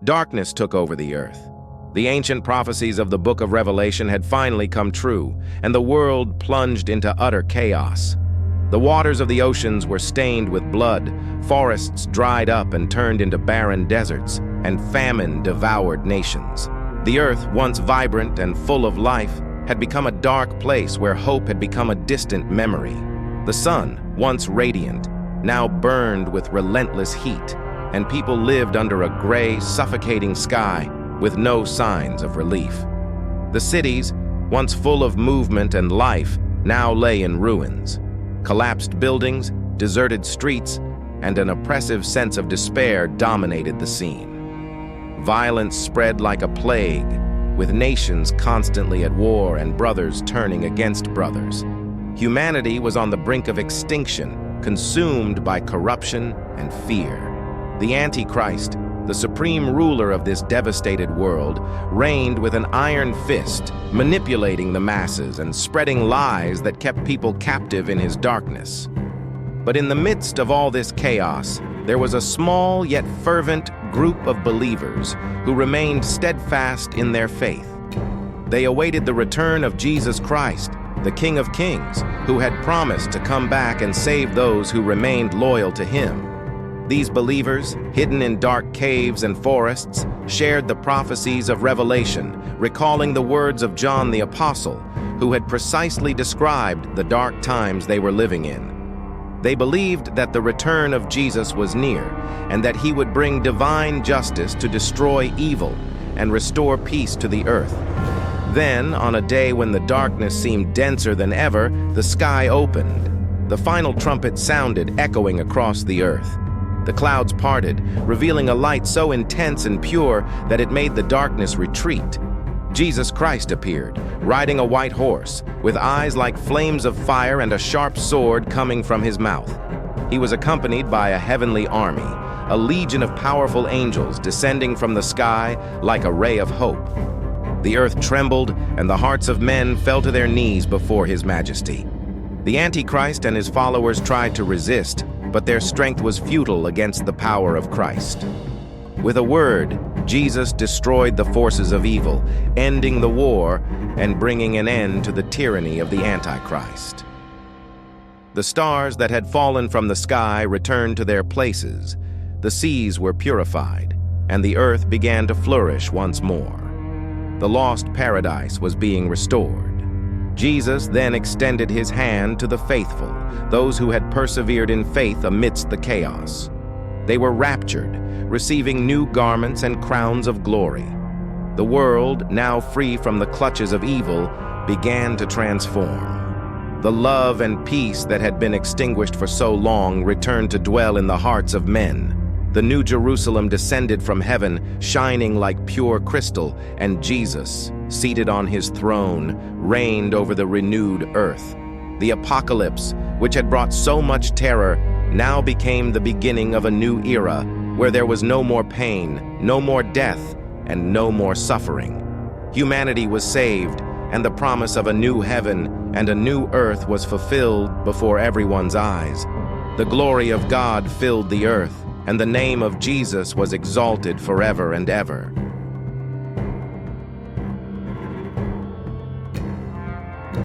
Darkness took over the earth. The ancient prophecies of the book of Revelation had finally come true, and the world plunged into utter chaos. The waters of the oceans were stained with blood, forests dried up and turned into barren deserts, and famine devoured nations. The earth, once vibrant and full of life, had become a dark place where hope had become a distant memory. The sun, once radiant, now burned with relentless heat, and people lived under a gray, suffocating sky with no signs of relief. The cities, once full of movement and life, now lay in ruins. Collapsed buildings, deserted streets, and an oppressive sense of despair dominated the scene. Violence spread like a plague, with nations constantly at war and brothers turning against brothers. Humanity was on the brink of extinction, consumed by corruption and fear. The Antichrist, the supreme ruler of this devastated world, reigned with an iron fist, manipulating the masses and spreading lies that kept people captive in his darkness. But in the midst of all this chaos, there was a small yet fervent group of believers who remained steadfast in their faith. They awaited the return of Jesus Christ, the King of Kings, who had promised to come back and save those who remained loyal to him. These believers, hidden in dark caves and forests, shared the prophecies of Revelation, recalling the words of John the Apostle, who had precisely described the dark times they were living in. They believed that the return of Jesus was near, and that he would bring divine justice to destroy evil and restore peace to the earth. Then, on a day when the darkness seemed denser than ever, the sky opened. The final trumpet sounded, echoing across the earth. The clouds parted, revealing a light so intense and pure that it made the darkness retreat. Jesus Christ appeared, riding a white horse, with eyes like flames of fire and a sharp sword coming from his mouth. He was accompanied by a heavenly army, a legion of powerful angels descending from the sky like a ray of hope. The earth trembled, and the hearts of men fell to their knees before his majesty. The Antichrist and his followers tried to resist, but their strength was futile against the power of Christ. With a word, Jesus destroyed the forces of evil, ending the war and bringing an end to the tyranny of the Antichrist. The stars that had fallen from the sky returned to their places, the seas were purified, and the earth began to flourish once more. The lost paradise was being restored. Jesus then extended his hand to the faithful, those who had persevered in faith amidst the chaos. They were raptured, receiving new garments and crowns of glory. The world, now free from the clutches of evil, began to transform. The love and peace that had been extinguished for so long returned to dwell in the hearts of men. The New Jerusalem descended from heaven, shining like pure crystal, and Jesus, seated on his throne, reigned over the renewed earth. The apocalypse, which had brought so much terror, now became the beginning of a new era, where there was no more pain, no more death, and no more suffering. Humanity was saved, and the promise of a new heaven and a new earth was fulfilled before everyone's eyes. The glory of God filled the earth, and the name of Jesus was exalted forever and ever.